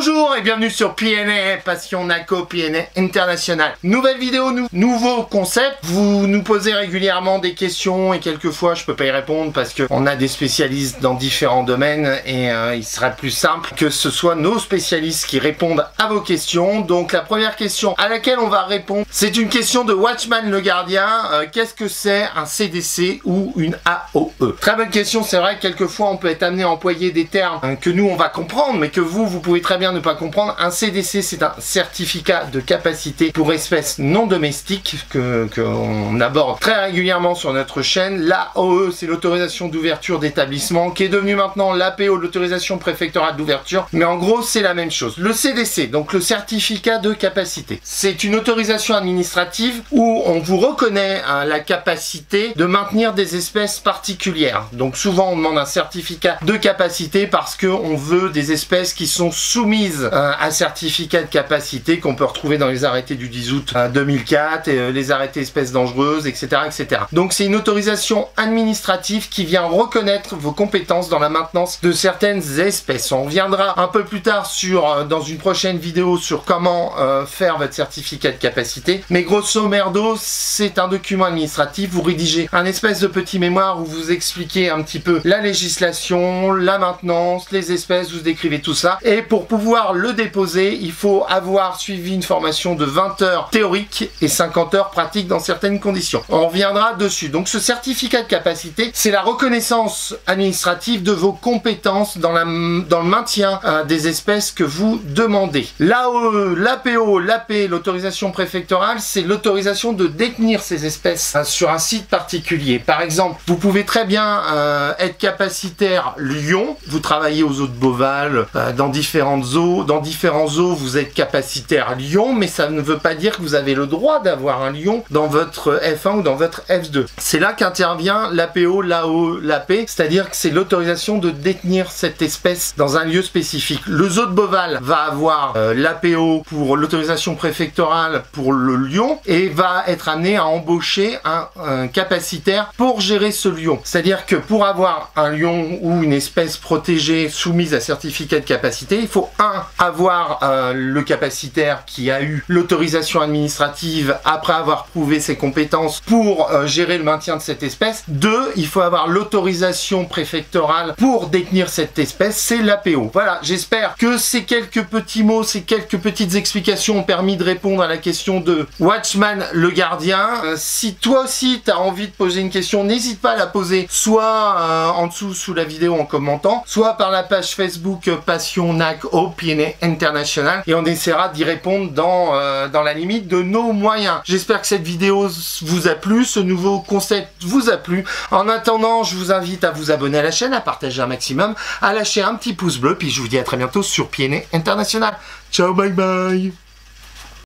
Bonjour et bienvenue sur PNA, Passion Naco, PNA International. Nouvelle vidéo, nouveau concept. Vous nous posez régulièrement des questions et quelquefois je peux pas y répondre parce qu'on a des spécialistes dans différents domaines et il serait plus simple que ce soit nos spécialistes qui répondent à vos questions. Donc la première question à laquelle on va répondre, c'est une question de Watchman le Gardien. Qu'est-ce que c'est un CDC ou une AOE? Très bonne question, c'est vrai que quelquefois on peut être amené à employer des termes que nous on va comprendre mais que vous pouvez très bien ne pas comprendre. Un CDC, c'est un certificat de capacité pour espèces non domestiques qu'on aborde très régulièrement sur notre chaîne. L'AOE, c'est l'autorisation d'ouverture d'établissement, qui est devenu maintenant l'APO, l'autorisation préfectorale d'ouverture, mais en gros c'est la même chose. Le CDC, donc le certificat de capacité, c'est une autorisation administrative où on vous reconnaît la capacité de maintenir des espèces particulières. Donc souvent on demande un certificat de capacité parce qu'on veut des espèces qui sont soumises à certificat de capacité qu'on peut retrouver dans les arrêtés du 10 août 2004 et les arrêtés espèces dangereuses, etc. etc. Donc c'est une autorisation administrative qui vient reconnaître vos compétences dans la maintenance de certaines espèces. On reviendra un peu plus tard dans une prochaine vidéo sur comment faire votre certificat de capacité. Mais grosso merdo, c'est un document administratif. Vous rédigez un espèce de petit mémoire où vous expliquez un petit peu la législation, la maintenance, les espèces, vous décrivez tout ça. Et pour pouvoir le déposer, il faut avoir suivi une formation de 20 heures théoriques et 50 heures pratiques dans certaines conditions. On reviendra dessus. Donc ce certificat de capacité, c'est la reconnaissance administrative de vos compétences dans le maintien des espèces que vous demandez. L'AOE, l'APO, l'AP, l'autorisation préfectorale, c'est l'autorisation de détenir ces espèces sur un site particulier. Par exemple, vous pouvez très bien être capacitaire lion, vous travaillez aux eaux de Beauval, dans différents zoos, vous êtes capacitaire lion, mais ça ne veut pas dire que vous avez le droit d'avoir un lion dans votre F1 ou dans votre F2. C'est là qu'intervient l'APO, l'AOE, l'AP, c'est-à-dire que c'est l'autorisation de détenir cette espèce dans un lieu spécifique. Le zoo de Beauval va avoir l'APO pour l'autorisation préfectorale pour le lion et va être amené à embaucher un capacitaire pour gérer ce lion. C'est-à-dire que pour avoir un lion ou une espèce protégée soumise à certificat de capacité, il faut avoir le capacitaire qui a eu l'autorisation administrative après avoir prouvé ses compétences pour gérer le maintien de cette espèce. 2, il faut avoir l'autorisation préfectorale pour détenir cette espèce, c'est l'APO. Voilà, j'espère que ces quelques petits mots, ces quelques petites explications ont permis de répondre à la question de Watchman le Gardien. Si toi aussi tu as envie de poser une question, n'hésite pas à la poser soit en dessous sous la vidéo en commentant, soit par la page Facebook Passion Naco, PNA International, et on essaiera d'y répondre dans la limite de nos moyens. J'espère que cette vidéo vous a plu, ce nouveau concept vous a plu. En attendant, je vous invite à vous abonner à la chaîne, à partager un maximum, à lâcher un petit pouce bleu, puis je vous dis à très bientôt sur PNA International. Ciao, bye bye.